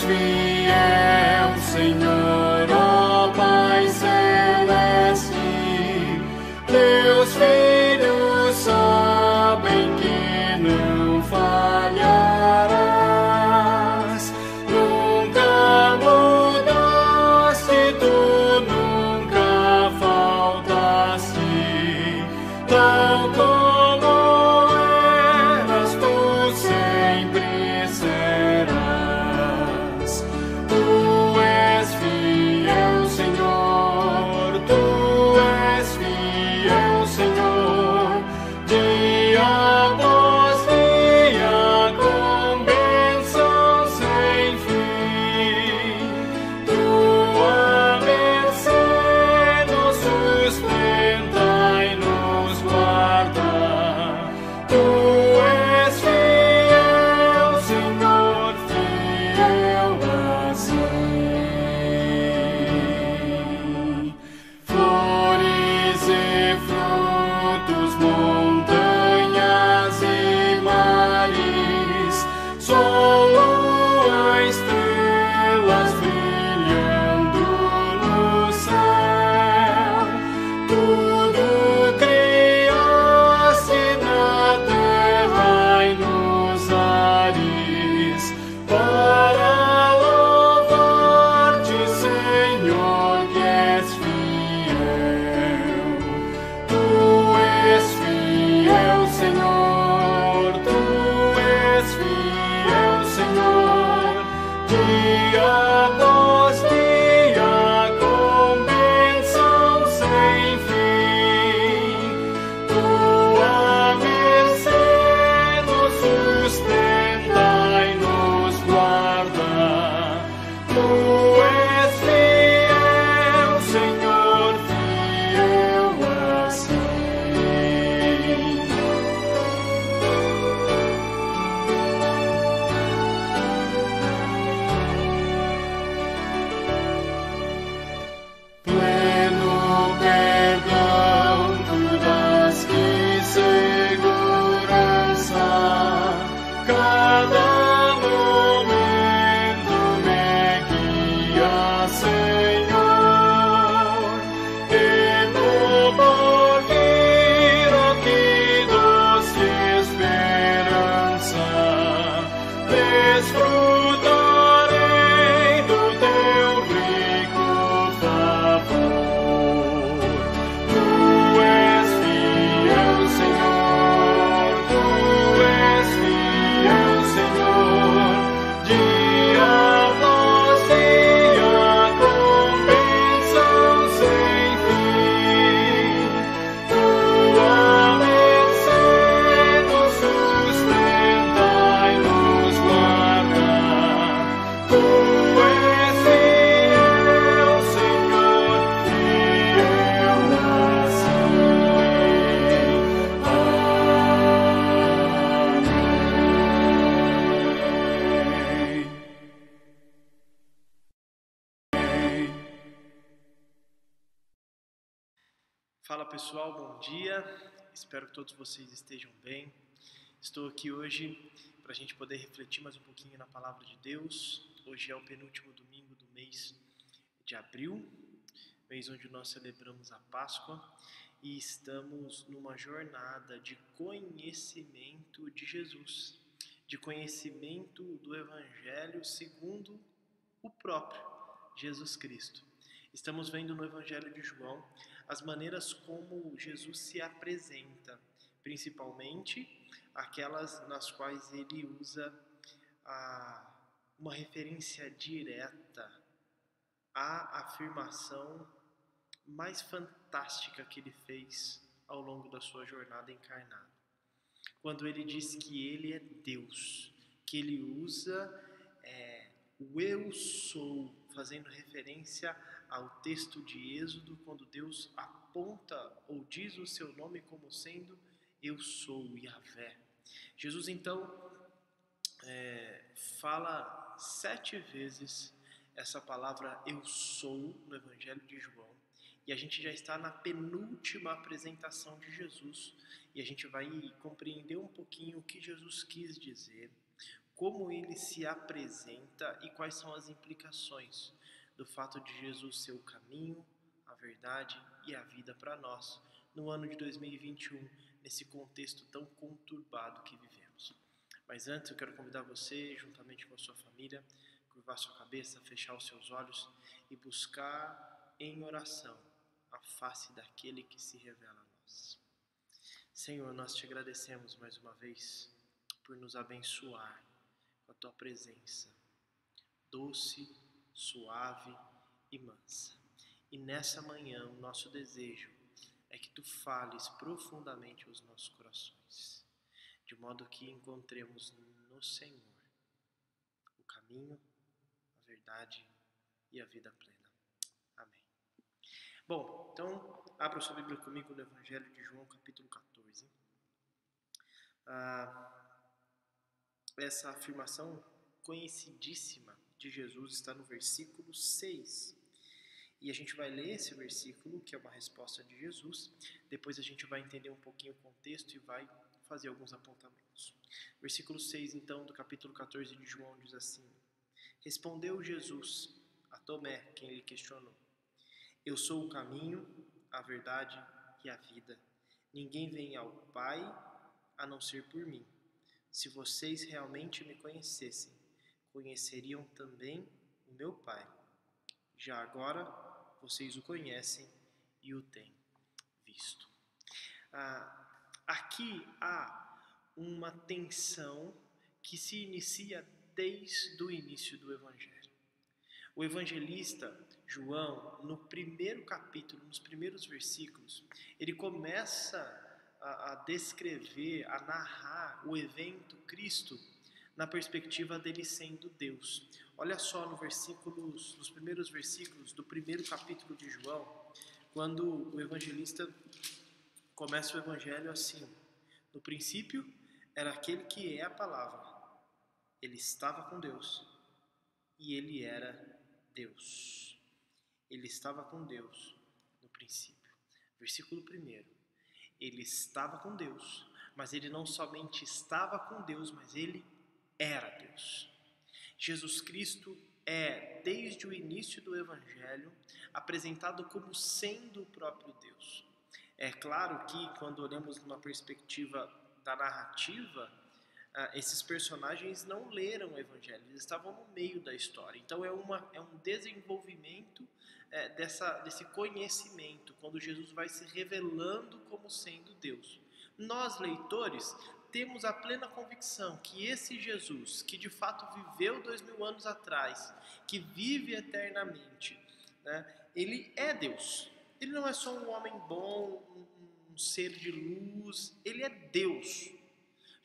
fiel, Senhor, ó Pai celeste, teus filhos sabem que não falharás. Nunca mudaste, tu nunca faltaste, tal como eras, tu sempre serás. Tu és fiel, Senhor, tu és fiel, Senhor, dia após dia, com bênção sem fim. Tua mercê nos sustenta e nos guarda. Tu és fiel, Senhor, fiel assim. Flores e frutos, montanhas e mares, sol, lua, estrelas brilhando no céu. Tudo criaste na terra e nos ares, para louvar-te, Senhor, que és fiel. Tu és fiel, Senhor, tu és fiel, Senhor, dia após dia, com bênção sem fim. Tua mercê nos sustenta e nos guarda. Tu és fiel, Senhor, fiel assim. Pleno perdão, tu dás que segurança, cada momento me guia, Senhor, e no porvir, oh, que doce esperança, desfrutarei do teu rico favor. Tu és fiel, Senhor, tu és fiel, Senhor, dia após dia, com bênção sem fim. Tua mercê nos sustenta e nos guarda. Tu és fiel, Senhor, fiel assim. Amém. Fala pessoal, bom dia. Espero que todos vocês estejam bem. Estou aqui hoje para a gente poder refletir mais um pouquinho na palavra de Deus. Hoje é o penúltimo domingo do mês de abril, mês onde nós celebramos a Páscoa e estamos numa jornada de conhecimento de Jesus, de conhecimento do Evangelho segundo o próprio Jesus Cristo. Estamos vendo no Evangelho de João as maneiras como Jesus se apresenta, principalmente aquelas nas quais ele usa uma referência direta à afirmação mais fantástica que ele fez ao longo da sua jornada encarnada. Quando ele diz que ele é Deus, que ele usa o eu sou, fazendo referência ao texto de Êxodo, quando Deus aponta ou diz o seu nome como sendo eu sou Yahvé. Jesus então fala 7 vezes essa palavra eu sou no Evangelho de João, e a gente já está na penúltima apresentação de Jesus, e a gente vai compreender um pouquinho o que Jesus quis dizer, como ele se apresenta e quais são as implicações do fato de Jesus ser o caminho, a verdade e a vida para nós no ano de 2021, nesse contexto tão conturbado que vivemos. Mas antes eu quero convidar você, juntamente com a sua família, curvar sua cabeça, fechar os seus olhos e buscar em oração a face daquele que se revela a nós. Senhor, nós te agradecemos mais uma vez por nos abençoar com a tua presença, doce, suave e mansa. E nessa manhã o nosso desejo é que tu fales profundamente aos nossos corações, de modo que encontremos no Senhor o caminho, a verdade e a vida plena. Amém. Bom, então abra sua Bíblia comigo no Evangelho de João, capítulo 14. Essa afirmação conhecidíssima de Jesus está no versículo 6. E a gente vai ler esse versículo, que é uma resposta de Jesus. Depois a gente vai entender um pouquinho o contexto e vai fazer alguns apontamentos. Versículo 6, então, do capítulo 14 de João, diz assim: Respondeu Jesus a Tomé, quem lhe questionou: Eu sou o caminho, a verdade e a vida. Ninguém vem ao Pai a não ser por mim. Se vocês realmente me conhecessem, conheceriam também o meu Pai. Já agora, vocês o conhecem e o têm visto. Aqui há uma tensão que se inicia desde o início do Evangelho. O evangelista João, no primeiro capítulo, nos primeiros versículos, ele começa a descrever, a narrar o evento Cristo na perspectiva dele sendo Deus. Olha só nos primeiros versículos do primeiro capítulo de João, quando o evangelista começa o evangelho assim: No princípio era aquele que é a palavra. Ele estava com Deus e ele era Deus. Ele estava com Deus no princípio. Versículo 1. Ele estava com Deus, mas ele não somente estava com Deus, mas ele era Deus. Jesus Cristo é, desde o início do Evangelho, apresentado como sendo o próprio Deus. É claro que, quando olhamos numa perspectiva da narrativa, esses personagens não leram o Evangelho, eles estavam no meio da história. Então é um desenvolvimento desse conhecimento, quando Jesus vai se revelando como sendo Deus. Nós, leitores, temos a plena convicção que esse Jesus, que de fato viveu 2000 anos atrás, que vive eternamente, né, ele é Deus. Ele não é só um homem bom, um ser de luz, ele é Deus.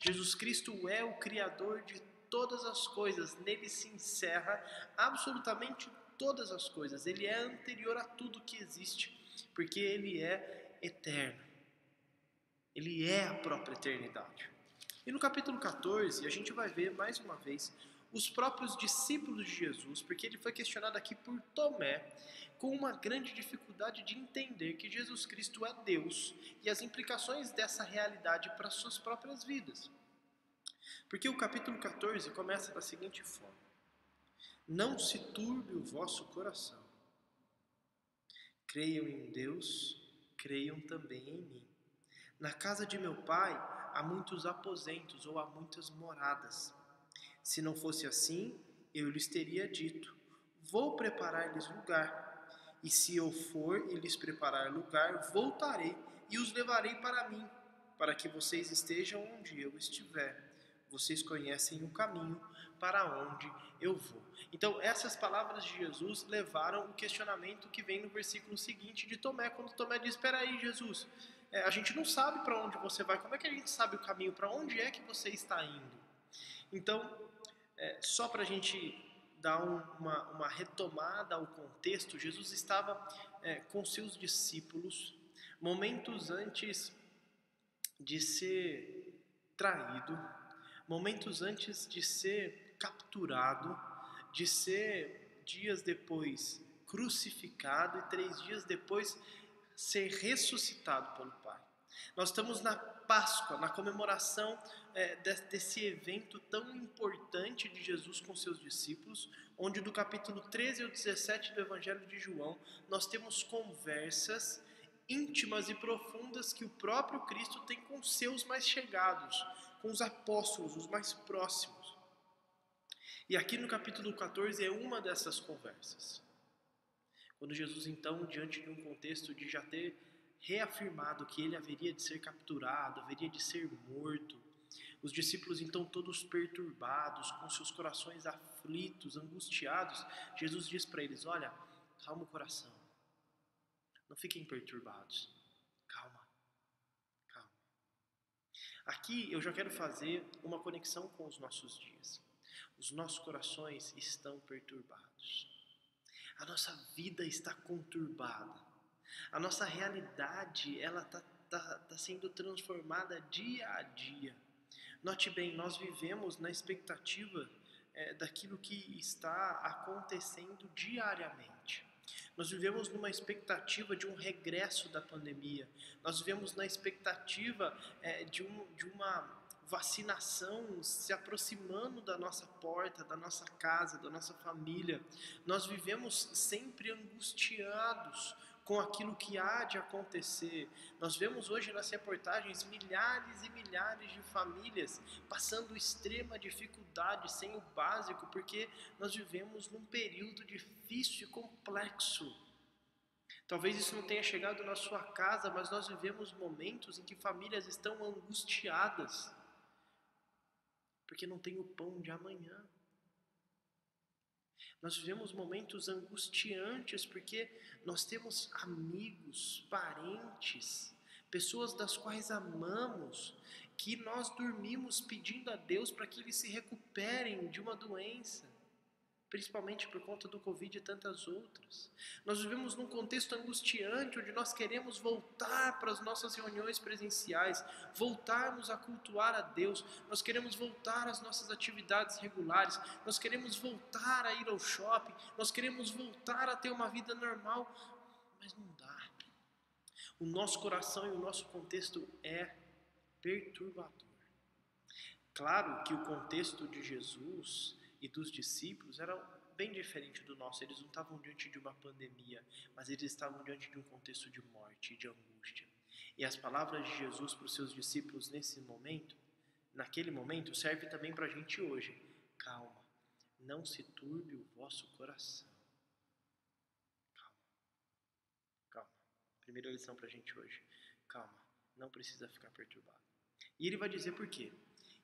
Jesus Cristo é o Criador de todas as coisas, nele se encerra absolutamente todas as coisas. Ele é anterior a tudo que existe, porque ele é eterno. Ele é a própria eternidade. E no capítulo 14, a gente vai ver mais uma vez os próprios discípulos de Jesus, porque ele foi questionado aqui por Tomé, com uma grande dificuldade de entender que Jesus Cristo é Deus e as implicações dessa realidade para suas próprias vidas. Porque o capítulo 14 começa da seguinte forma: Não se turbe o vosso coração. Creiam em Deus, creiam também em mim. Na casa de meu pai há muitos aposentos ou há muitas moradas. Se não fosse assim, eu lhes teria dito: Vou preparar-lhes lugar. E se eu for e lhes preparar lugar, voltarei e os levarei para mim, para que vocês estejam onde eu estiver. Vocês conhecem o caminho para onde eu vou. Então, essas palavras de Jesus levaram o questionamento que vem no versículo seguinte de Tomé, quando Tomé diz: Espera aí, Jesus, a gente não sabe para onde você vai, como é que a gente sabe o caminho? Para onde é que você está indo? Então, só para a gente dar uma retomada ao contexto, Jesus estava com seus discípulos momentos antes de ser traído, momentos antes de ser capturado, de ser dias depois crucificado e 3 dias depois ser ressuscitado pelo Pai. Nós estamos na Páscoa, na comemoração desse evento tão importante de Jesus com seus discípulos, onde do capítulo 13 ao 17 do Evangelho de João, nós temos conversas íntimas e profundas que o próprio Cristo tem com seus mais chegados, com os apóstolos, os mais próximos. E aqui no capítulo 14 é uma dessas conversas. Quando Jesus, então, diante de um contexto de já ter reafirmado que ele haveria de ser capturado, haveria de ser morto, os discípulos, então, todos perturbados, com seus corações aflitos, angustiados, Jesus diz para eles: olha, calma o coração, não fiquem perturbados, calma, calma. Aqui eu já quero fazer uma conexão com os nossos dias. Os nossos corações estão perturbados. A nossa vida está conturbada. A nossa realidade, ela está sendo transformada dia a dia. Note bem, nós vivemos na expectativa daquilo que está acontecendo diariamente. Nós vivemos numa expectativa de um regresso da pandemia. Nós vivemos na expectativa de uma vacinação se aproximando da nossa porta, da nossa casa, da nossa família. Nós vivemos sempre angustiados com aquilo que há de acontecer. Nós vemos hoje nas reportagens milhares e milhares de famílias passando extrema dificuldade sem o básico, porque nós vivemos num período difícil e complexo. Talvez isso não tenha chegado na sua casa, mas nós vivemos momentos em que famílias estão angustiadas, porque não tem o pão de amanhã. Nós vivemos momentos angustiantes porque nós temos amigos, parentes, pessoas das quais amamos, que nós dormimos pedindo a Deus para que eles se recuperem de uma doença, principalmente por conta do Covid e tantas outras. Nós vivemos num contexto angustiante, onde nós queremos voltar para as nossas reuniões presenciais, voltarmos a cultuar a Deus, nós queremos voltar às nossas atividades regulares, nós queremos voltar a ir ao shopping, nós queremos voltar a ter uma vida normal, mas não dá. O nosso coração e o nosso contexto é perturbador. Claro que o contexto de Jesus e dos discípulos era bem diferente do nosso. Eles não estavam diante de uma pandemia, mas eles estavam diante de um contexto de morte e de angústia. E as palavras de Jesus para os seus discípulos nesse momento, naquele momento, serve também para a gente hoje. Calma, não se turbe o vosso coração. Calma, calma. Primeira lição para a gente hoje. Calma, não precisa ficar perturbado. E ele vai dizer por quê.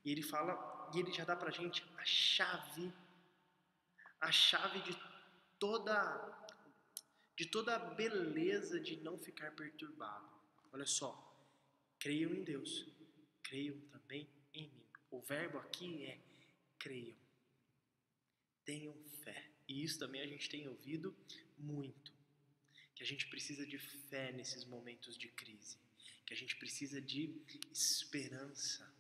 E ele fala, e ele já dá pra gente a chave de toda a beleza de não ficar perturbado. Olha só, creiam em Deus, creiam também em mim. O verbo aqui é creiam, tenham fé. E isso também a gente tem ouvido muito, que a gente precisa de fé nesses momentos de crise, que a gente precisa de esperança.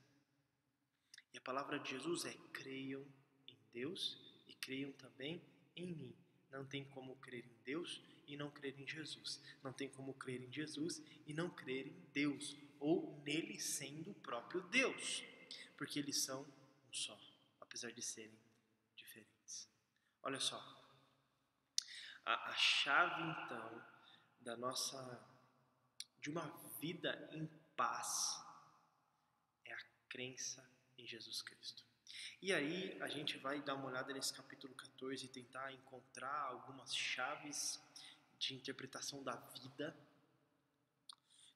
E a palavra de Jesus é: creiam em Deus e creiam também em mim. Não tem como crer em Deus e não crer em Jesus. Não tem como crer em Jesus e não crer em Deus, ou nele sendo o próprio Deus, porque eles são um só, apesar de serem diferentes. Olha só, a chave então de uma vida em paz é a crença em Jesus Cristo. E aí a gente vai dar uma olhada nesse capítulo 14 e tentar encontrar algumas chaves de interpretação da vida,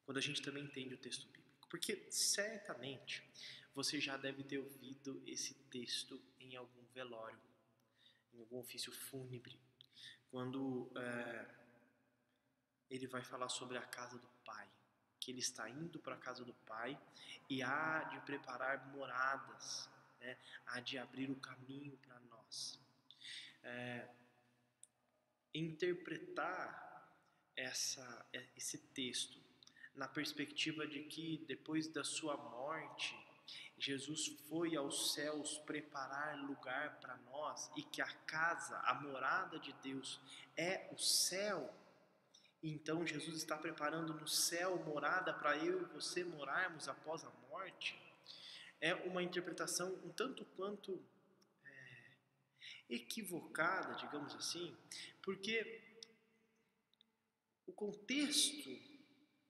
quando a gente também entende o texto bíblico. Porque certamente você já deve ter ouvido esse texto em algum velório, em algum ofício fúnebre, quando ele vai falar sobre a casa do Pai, que ele está indo para a casa do Pai e há de preparar moradas, né? Há de abrir o caminho para nós. Interpretar esse texto na perspectiva de que depois da sua morte, Jesus foi aos céus preparar lugar para nós e que a casa, a morada de Deus é o céu. Então Jesus está preparando no céu morada para eu e você morarmos após a morte, é uma interpretação um tanto quanto equivocada, digamos assim, porque o contexto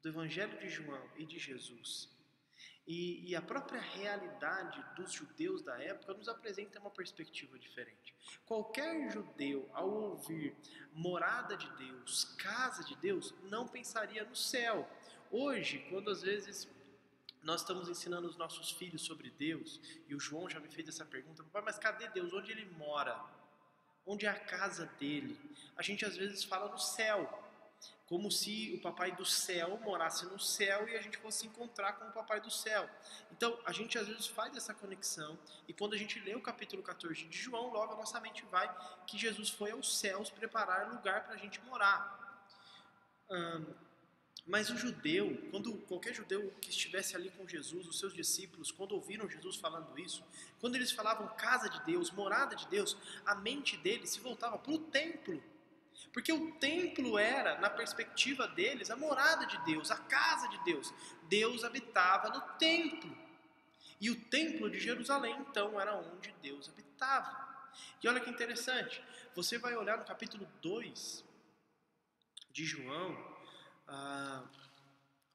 do Evangelho de João e de Jesus e a própria realidade dos judeus da época nos apresenta uma perspectiva diferente. Qualquer judeu, ao ouvir morada de Deus, casa de Deus, não pensaria no céu. Hoje, quando às vezes nós estamos ensinando os nossos filhos sobre Deus, e o João já me fez essa pergunta: papai, mas cadê Deus? Onde ele mora? Onde é a casa dele? A gente às vezes fala no céu, como se o papai do céu morasse no céu e a gente fosse se encontrar com o papai do céu. Então, a gente às vezes faz essa conexão, e quando a gente lê o capítulo 14 de João, logo a nossa mente vai que Jesus foi aos céus preparar lugar para a gente morar. Mas o judeu, qualquer judeu que estivesse ali com Jesus, os seus discípulos, quando ouviram Jesus falando isso, quando eles falavam casa de Deus, morada de Deus, a mente deles se voltava para o templo. Porque o templo era, na perspectiva deles, a morada de Deus, a casa de Deus. Deus habitava no templo. E o templo de Jerusalém, então, era onde Deus habitava. E olha que interessante, você vai olhar no capítulo 2 de João,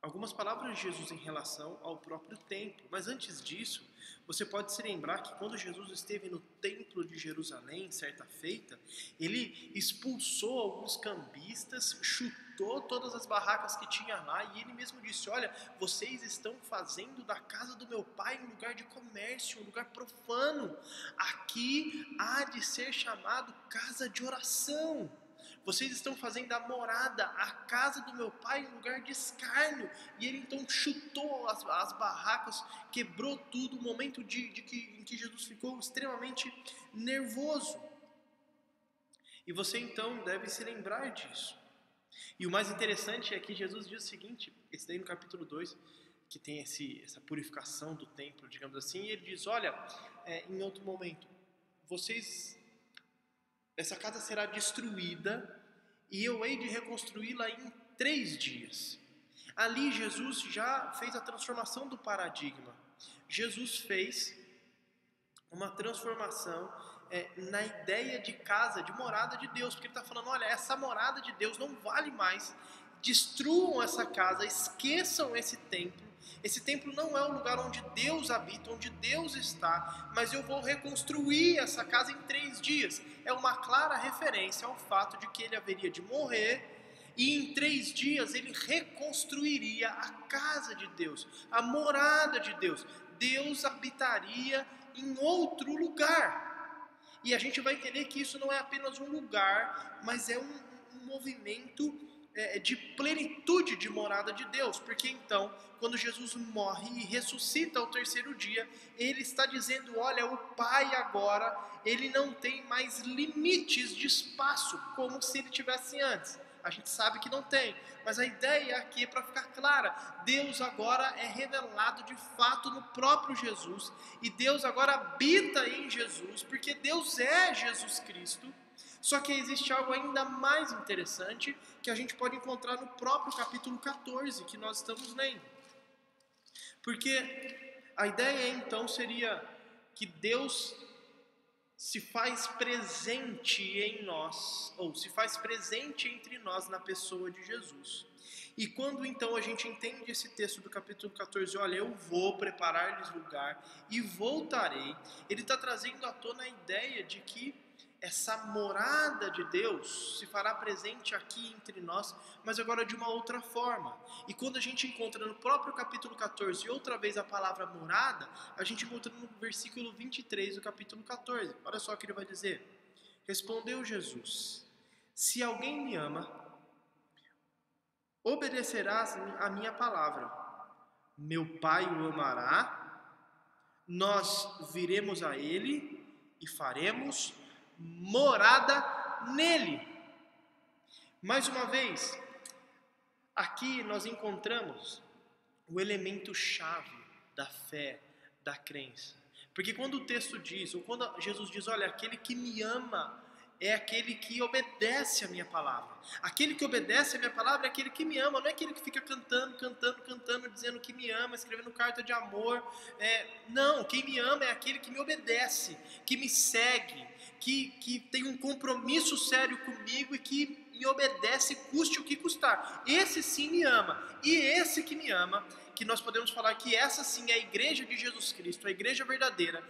algumas palavras de Jesus em relação ao próprio templo. Mas antes disso, você pode se lembrar que quando Jesus esteve no templo de Jerusalém, certa feita, ele expulsou alguns cambistas, chutou todas as barracas que tinha lá, e ele mesmo disse: olha, vocês estão fazendo da casa do meu pai um lugar de comércio, um lugar profano. Aqui há de ser chamado casa de oração. Vocês estão fazendo a morada, a casa do meu pai, um lugar de escárnio. E ele então chutou as barracas, quebrou tudo, um momento em que Jesus ficou extremamente nervoso. E você então deve se lembrar disso. E o mais interessante é que Jesus diz o seguinte, esse daí no capítulo 2, que tem essa purificação do templo, digamos assim, e ele diz: olha, em outro momento, essa casa será destruída e eu hei de reconstruí-la em 3 dias. Ali Jesus já fez a transformação do paradigma. Jesus fez uma transformação na ideia de casa, de morada de Deus. Porque ele está falando: olha, essa morada de Deus não vale mais. Destruam essa casa, esqueçam esse templo. Esse templo não é o lugar onde Deus habita, onde Deus está, mas eu vou reconstruir essa casa em 3 dias. É uma clara referência ao fato de que ele haveria de morrer e em 3 dias ele reconstruiria a casa de Deus, a morada de Deus. Deus habitaria em outro lugar. E a gente vai entender que isso não é apenas um lugar, mas é um movimento de plenitude de morada de Deus, porque então, quando Jesus morre e ressuscita ao 3º dia, ele está dizendo: olha, o Pai agora, ele não tem mais limites de espaço, como se ele tivesse antes. A gente sabe que não tem, mas a ideia aqui é para ficar clara: Deus agora é revelado de fato no próprio Jesus, e Deus agora habita em Jesus, porque Deus é Jesus Cristo. Só que existe algo ainda mais interessante que a gente pode encontrar no próprio capítulo 14 que nós estamos lendo. Porque a ideia então seria que Deus se faz presente em nós, ou se faz presente entre nós na pessoa de Jesus. E quando então a gente entende esse texto do capítulo 14, olha, eu vou preparar-lhes lugar e voltarei, ele está trazendo à tona a ideia de que essa morada de Deus se fará presente aqui entre nós, mas agora de uma outra forma. E quando a gente encontra no próprio capítulo 14, outra vez a palavra morada, a gente encontra no versículo 23 do capítulo 14. Olha só o que ele vai dizer. Respondeu Jesus: se alguém me ama, obedecerá a minha palavra. Meu Pai o amará, nós viremos a ele e faremos morada nele. Mais uma vez, aqui nós encontramos o elemento chave da fé, da crença. Porque quando o texto diz, ou quando Jesus diz: olha, aquele que me ama, é aquele que obedece a minha palavra. Aquele que obedece a minha palavra é aquele que me ama, não é aquele que fica cantando, dizendo que me ama, escrevendo carta de amor. Não, quem me ama é aquele que me obedece, que me segue, que tem um compromisso sério comigo e que me obedece, custe o que custar. Esse sim me ama. E esse que me ama, que nós podemos falar que essa sim é a igreja de Jesus Cristo, a igreja verdadeira,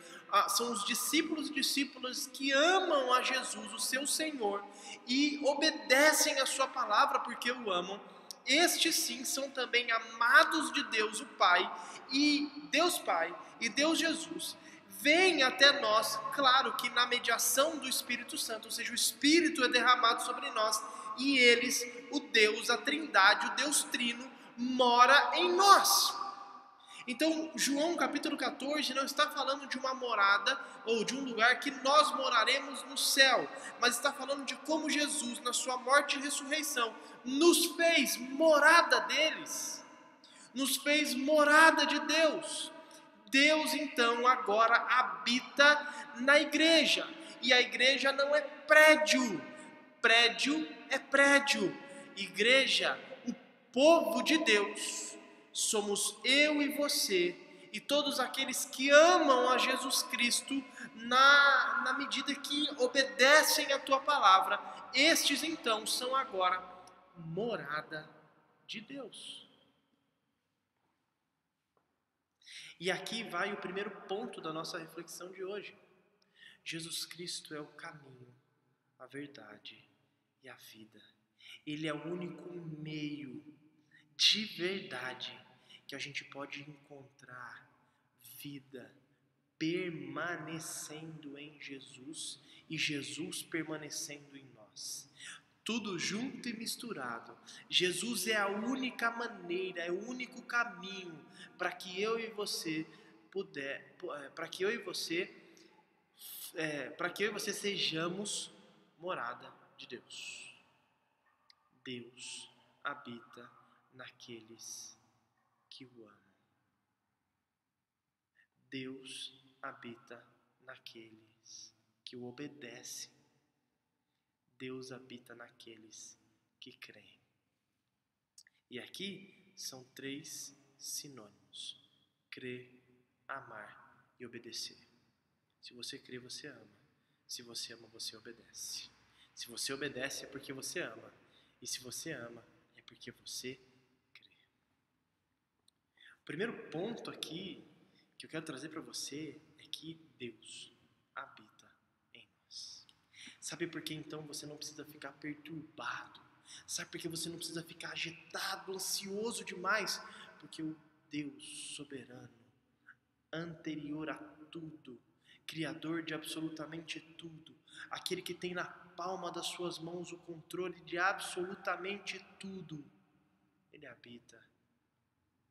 são os discípulos e discípulas que amam a Jesus, o seu Senhor, e obedecem a sua palavra porque o amam. Estes sim são também amados de Deus o Pai, e Deus Pai e Deus Jesus vem até nós, claro que na mediação do Espírito Santo, ou seja, o Espírito é derramado sobre nós, e eles, o Deus, a Trindade, o Deus Trino, mora em nós. Então, João capítulo 14 não está falando de uma morada ou de um lugar que nós moraremos no céu, mas está falando de como Jesus, na sua morte e ressurreição, nos fez morada deles, nos fez morada de Deus. Deus então agora habita na igreja, e a igreja não é prédio, prédio é prédio, igreja, o povo de Deus, somos eu e você, e todos aqueles que amam a Jesus Cristo, na medida que obedecem a tua palavra, estes então são agora morada de Deus. E aqui vai o primeiro ponto da nossa reflexão de hoje. Jesus Cristo é o caminho, a verdade e a vida. Ele é o único meio de verdade que a gente pode encontrar vida permanecendo em Jesus e Jesus permanecendo em nós. Tudo junto e misturado. Jesus é a única maneira, é o único caminho para que eu e você sejamos morada de Deus. Deus habita naqueles que o amam. Deus habita naqueles que o obedecem. Deus habita naqueles que creem. E aqui são 3 sinônimos: crer, amar e obedecer. Se você crê, você ama. Se você ama, você obedece. Se você obedece é porque você ama. E se você ama é porque você crê. O primeiro ponto aqui que eu quero trazer para você é que Deus habita em nós. Sabe por que então você não precisa ficar perturbado? Sabe por que você não precisa ficar agitado, ansioso demais? Porque o Deus soberano, anterior a tudo, criador de absolutamente tudo, aquele que tem na palma das suas mãos o controle de absolutamente tudo, ele habita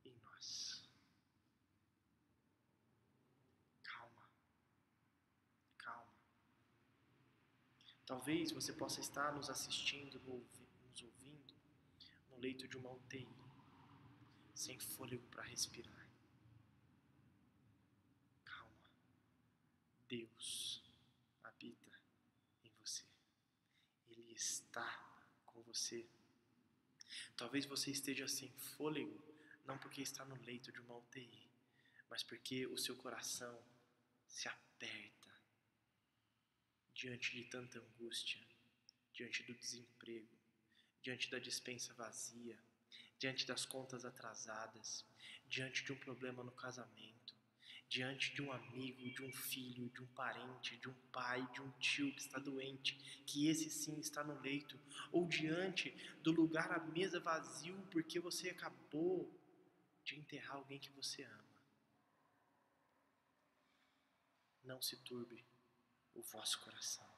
em nós. Calma. Talvez você possa estar nos assistindo, nos ouvindo, no leito de uma UTI, sem fôlego para respirar. Calma. Deus habita em você. Ele está com você. Talvez você esteja sem fôlego, não porque está no leito de uma UTI, mas porque o seu coração se aperta diante de tanta angústia, diante do desemprego, diante da despensa vazia, diante das contas atrasadas, diante de um problema no casamento, diante de um amigo, de um filho, de um parente, de um pai, de um tio que está doente, que esse sim está no leito, ou diante do lugar à mesa vazio porque você acabou de enterrar alguém que você ama. Não se turbe o vosso coração.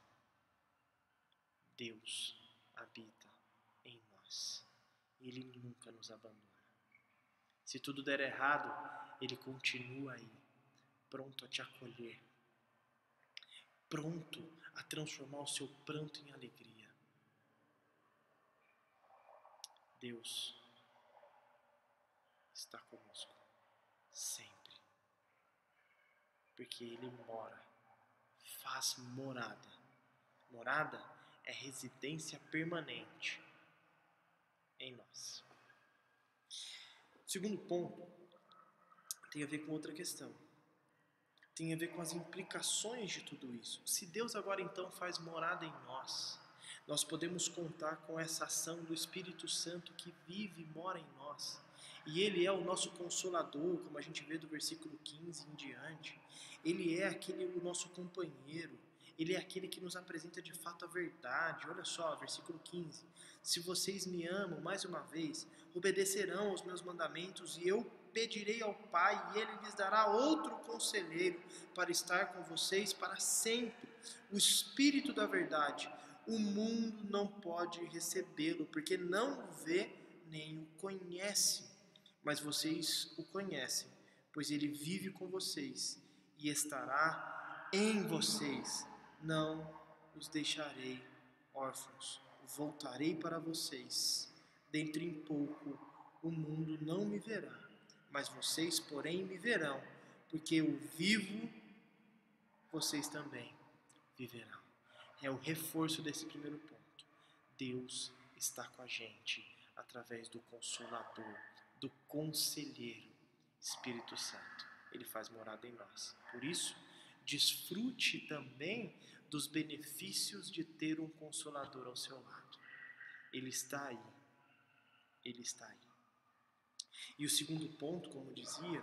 Deus habita em nós. Ele nunca nos abandona. Se tudo der errado, Ele continua aí, pronto a te acolher, pronto a transformar o seu pranto em alegria. Deus está conosco sempre, porque Ele faz morada Morada é residência permanente em nós. O segundo ponto tem a ver com outra questão. Tem a ver com as implicações de tudo isso. Se Deus agora então faz morada em nós podemos contar com essa ação do Espírito Santo que vive e mora em nós. E Ele é o nosso Consolador, como a gente vê do versículo 15 em diante. Ele é o nosso companheiro. Ele é aquele que nos apresenta de fato a verdade. Olha só, versículo 15. Se vocês me amam, mais uma vez, obedecerão aos meus mandamentos e eu pedirei ao Pai e Ele lhes dará outro conselheiro para estar com vocês para sempre. O Espírito da verdade. O mundo não pode recebê-lo porque não o vê nem o conhece. Mas vocês o conhecem, pois Ele vive com vocês e estará em vocês. Não os deixarei órfãos. Voltarei para vocês. Dentro em pouco o mundo não me verá, mas vocês, porém, me verão, porque eu vivo, vocês também viverão. É o reforço desse primeiro ponto. Deus está com a gente através do Consolador, do Conselheiro, Espírito Santo. Ele faz morada em nós. Por isso, desfrute também dos benefícios de ter um Consolador ao seu lado. Ele está aí. Ele está aí. E o segundo ponto, como dizia,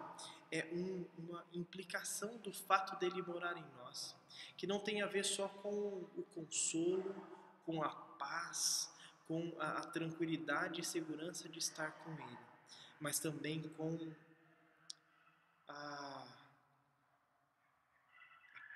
é uma implicação do fato dele morar em nós, que não tem a ver só com o consolo, com a paz, com a tranquilidade e segurança de estar com ele, mas também com a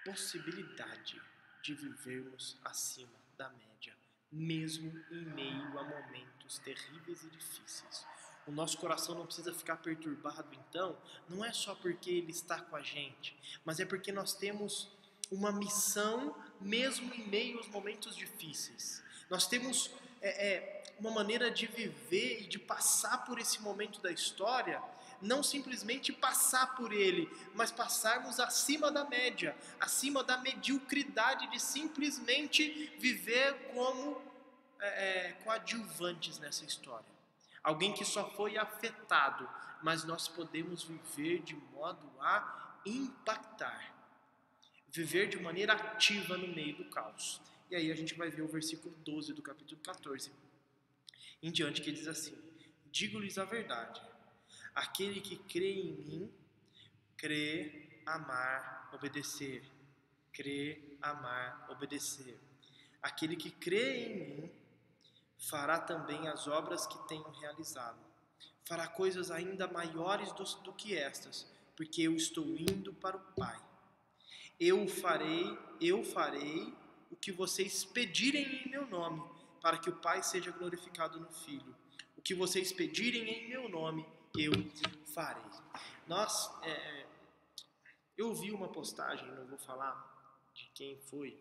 possibilidade de vivermos acima da média, mesmo em meio a momentos terríveis e difíceis. O nosso coração não precisa ficar perturbado, então, não é só porque Ele está com a gente, mas é porque nós temos uma missão mesmo em meio aos momentos difíceis. Nós temos uma maneira de viver e de passar por esse momento da história, não simplesmente passar por ele, mas passarmos acima da média, acima da mediocridade de simplesmente viver como coadjuvantes nessa história. Alguém que só foi afetado, mas nós podemos viver de modo a impactar. Viver de maneira ativa no meio do caos. E aí a gente vai ver o versículo 12 do capítulo 14 em diante, que diz assim: digo-lhes a verdade, aquele que crê em mim, crê, amar, obedecer. Crê, amar, obedecer. Aquele que crê em mim, fará também as obras que tenho realizado. Fará coisas ainda maiores do que estas, porque eu estou indo para o Pai. Eu farei o que vocês pedirem em meu nome, para que o Pai seja glorificado no Filho. O que vocês pedirem em meu nome, eu farei. Eu vi uma postagem, não vou falar de quem foi,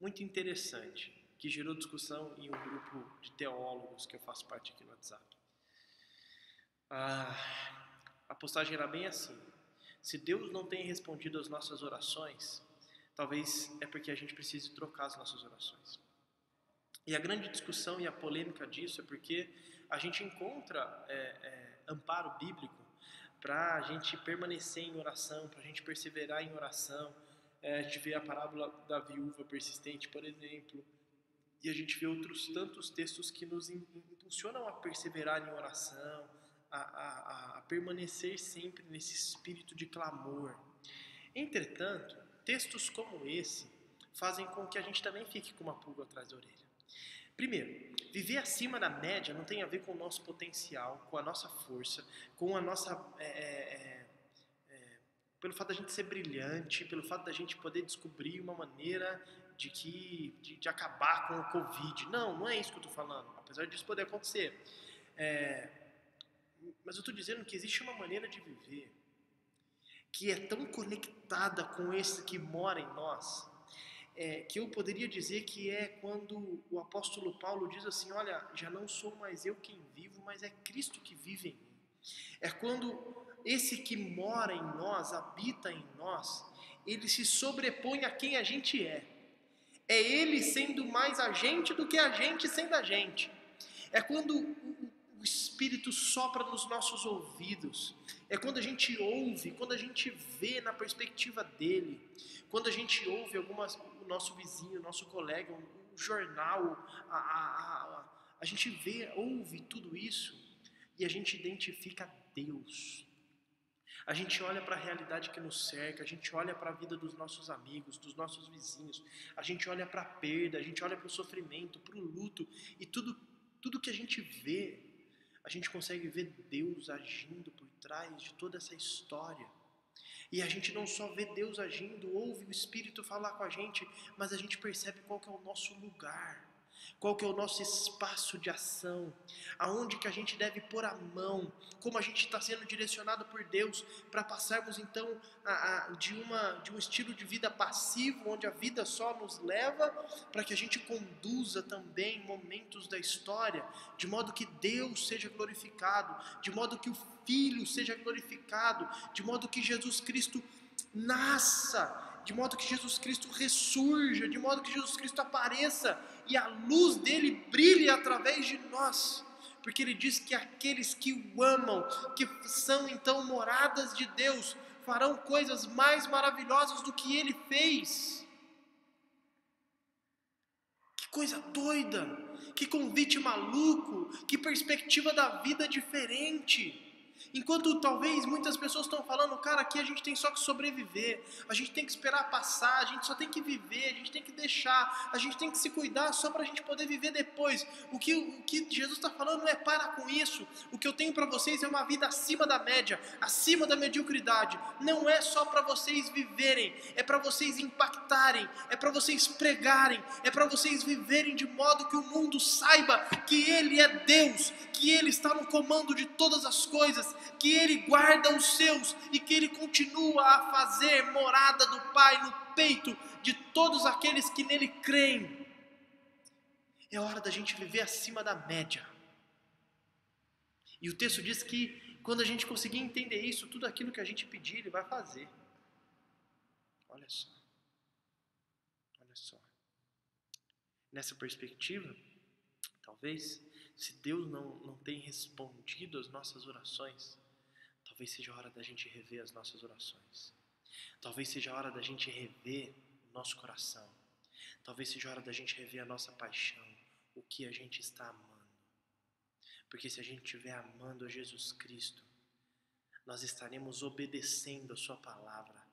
muito interessante, que gerou discussão em um grupo de teólogos que eu faço parte aqui no WhatsApp. A postagem era bem assim: se Deus não tem respondido às nossas orações, talvez é porque a gente precise trocar as nossas orações. E a grande discussão e a polêmica disso é porque a gente encontra amparo bíblico para a gente permanecer em oração, para a gente perseverar em oração. A gente vê a parábola da viúva persistente, por exemplo, e a gente vê outros tantos textos que nos impulsionam a perseverar em oração, a permanecer sempre nesse espírito de clamor. Entretanto, textos como esse fazem com que a gente também fique com uma pulga atrás da orelha. Primeiro, viver acima da média não tem a ver com o nosso potencial, com a nossa força, com a nossa... pelo fato da gente ser brilhante, pelo fato da gente poder descobrir uma maneira de acabar com o Covid. Não é isso que eu estou falando, apesar disso poder acontecer. Mas eu estou dizendo que existe uma maneira de viver que é tão conectada com esse que mora em nós, que eu poderia dizer que é quando o apóstolo Paulo diz assim: olha, já não sou mais eu quem vivo, mas é Cristo que vive em mim. É quando esse que mora em nós, habita em nós, ele se sobrepõe a quem a gente é. É Ele sendo mais a gente do que a gente sendo a gente. É quando o Espírito sopra nos nossos ouvidos. É quando a gente ouve, quando a gente vê na perspectiva dele. Quando a gente ouve o nosso vizinho, o nosso colega, o jornal, a gente vê, ouve tudo isso e a gente identifica Deus. A gente olha para a realidade que nos cerca, a gente olha para a vida dos nossos amigos, dos nossos vizinhos, a gente olha para a perda, a gente olha para o sofrimento, para o luto, e tudo que a gente vê, a gente consegue ver Deus agindo por trás de toda essa história. E a gente não só vê Deus agindo, ouve o Espírito falar com a gente, mas a gente percebe qual que é o nosso lugar. Qual que é o nosso espaço de ação, aonde que a gente deve pôr a mão, como a gente está sendo direcionado por Deus para passarmos então de um estilo de vida passivo, onde a vida só nos leva, para que a gente conduza também momentos da história, de modo que Deus seja glorificado, de modo que o Filho seja glorificado, de modo que Jesus Cristo nasça, de modo que Jesus Cristo ressurja, de modo que Jesus Cristo apareça e a luz dele brilhe através de nós, porque ele diz que aqueles que o amam, que são então moradas de Deus, farão coisas mais maravilhosas do que ele fez. Que coisa doida, que convite maluco, que perspectiva da vida diferente. Enquanto talvez muitas pessoas estão falando, cara, aqui a gente tem só que sobreviver, a gente tem que esperar passar, a gente só tem que viver, a gente tem que deixar, a gente tem que se cuidar só para a gente poder viver depois. O que Jesus está falando é para com isso. O que eu tenho para vocês é uma vida acima da média, acima da mediocridade. Não é só para vocês viverem, é para vocês impactarem, é para vocês pregarem, é para vocês viverem de modo que o mundo saiba que Ele é Deus, que Ele está no comando de todas as coisas, que Ele guarda os seus e que Ele continua a fazer morada do Pai no peito de todos aqueles que nele creem. É hora da gente viver acima da média. E o texto diz que quando a gente conseguir entender isso, tudo aquilo que a gente pedir, Ele vai fazer. Olha só. Olha só. Nessa perspectiva, talvez, se Deus não tem respondido às nossas orações, talvez seja a hora da gente rever as nossas orações. Talvez seja a hora da gente rever o nosso coração. Talvez seja a hora da gente rever a nossa paixão, o que a gente está amando. Porque se a gente estiver amando a Jesus Cristo, nós estaremos obedecendo a sua palavra.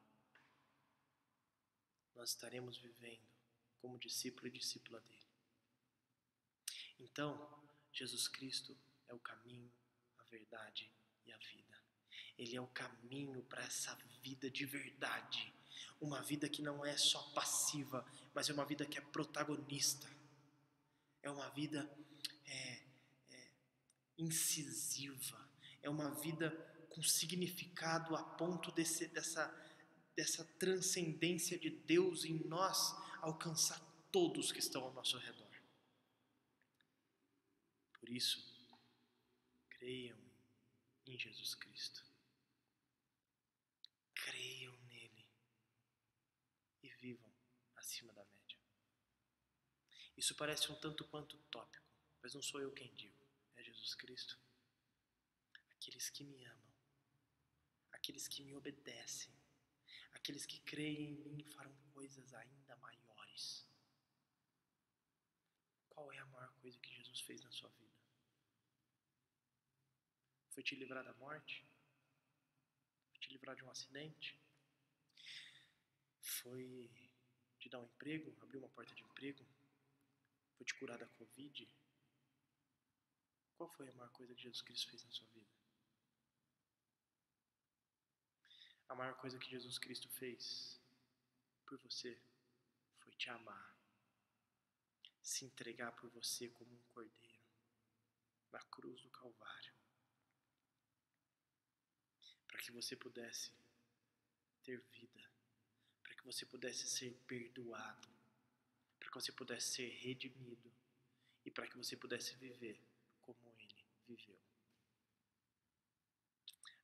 Nós estaremos vivendo como discípulo e discípula dele. Então, Jesus Cristo é o caminho, a verdade e a vida. Ele é o caminho para essa vida de verdade. Uma vida que não é só passiva, mas é uma vida que é protagonista. É uma vida incisiva. É uma vida com significado a ponto dessa transcendência de Deus em nós alcançar todos que estão ao nosso redor. Por isso, creiam em Jesus Cristo. Creiam nele e vivam acima da média. Isso parece um tanto quanto utópico, mas não sou eu quem digo, é Jesus Cristo. Aqueles que me amam, aqueles que me obedecem, aqueles que creem em mim farão coisas ainda maiores. Qual é a maior coisa que Jesus fez na sua vida? Foi te livrar da morte? Foi te livrar de um acidente? Foi te dar um emprego, abrir uma porta de emprego? Foi te curar da Covid? Qual foi a maior coisa que Jesus Cristo fez na sua vida? A maior coisa que Jesus Cristo fez por você foi te amar, se entregar por você como um cordeiro na cruz do Calvário, para que você pudesse ter vida, para que você pudesse ser perdoado, para que você pudesse ser redimido e para que você pudesse viver como Ele viveu.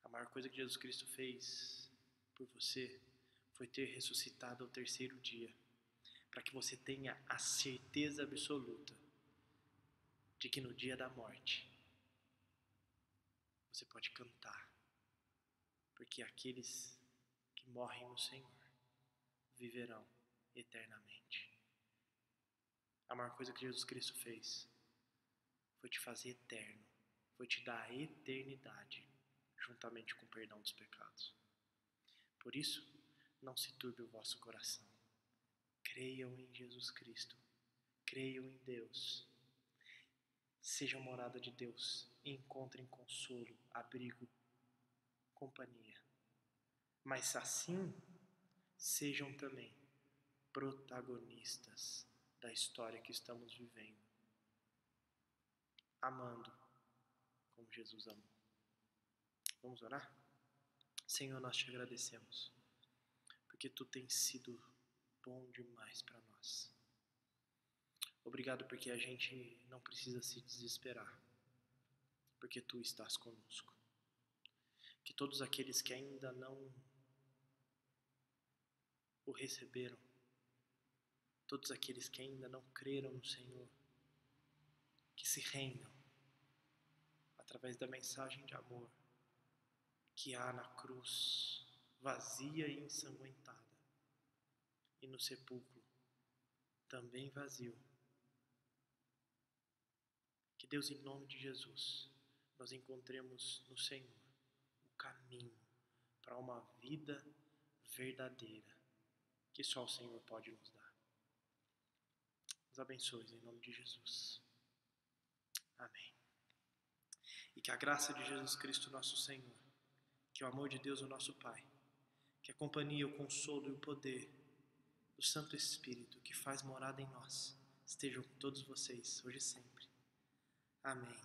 A maior coisa que Jesus Cristo fez por você foi ter ressuscitado ao terceiro dia, para que você tenha a certeza absoluta de que no dia da morte você pode cantar, porque aqueles que morrem no Senhor viverão eternamente. A maior coisa que Jesus Cristo fez foi te fazer eterno, foi te dar a eternidade, juntamente com o perdão dos pecados. Por isso, não se turbe o vosso coração. Creiam em Jesus Cristo, creiam em Deus, sejam morada de Deus, encontrem consolo, abrigo, companhia. Mas assim, sejam também protagonistas da história que estamos vivendo, amando como Jesus amou. Vamos orar? Senhor, nós te agradecemos, porque Tu tens sido bom demais para nós. Obrigado porque a gente não precisa se desesperar, porque Tu estás conosco. Que todos aqueles que ainda não o receberam, todos aqueles que ainda não creram no Senhor, que se rendam através da mensagem de amor que há na cruz, vazia e ensanguentada, e no sepulcro, também vazio. Que Deus, em nome de Jesus, nós encontremos no Senhor o caminho para uma vida verdadeira, que só o Senhor pode nos dar. Nos abençoe em nome de Jesus. Amém. E que a graça de Jesus Cristo, nosso Senhor, que o amor de Deus, o nosso Pai, que a companhia, o consolo e o poder do Santo Espírito que faz morada em nós, estejam com todos vocês, hoje e sempre. Amém.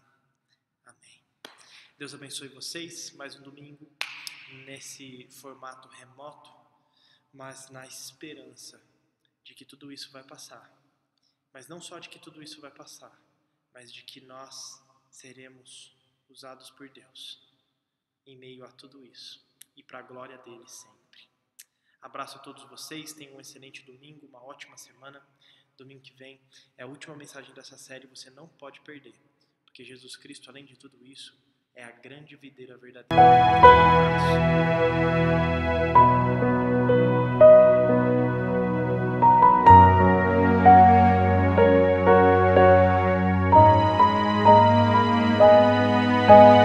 Amém. Deus abençoe vocês, mais um domingo nesse formato remoto, mas na esperança de que tudo isso vai passar. Mas não só de que tudo isso vai passar, mas de que nós seremos usados por Deus em meio a tudo isso e para a glória dele sempre. Abraço a todos vocês, tenham um excelente domingo, uma ótima semana. Domingo que vem é a última mensagem dessa série, você não pode perder, porque Jesus Cristo, além de tudo isso, é a grande videira verdadeira. Um abraço.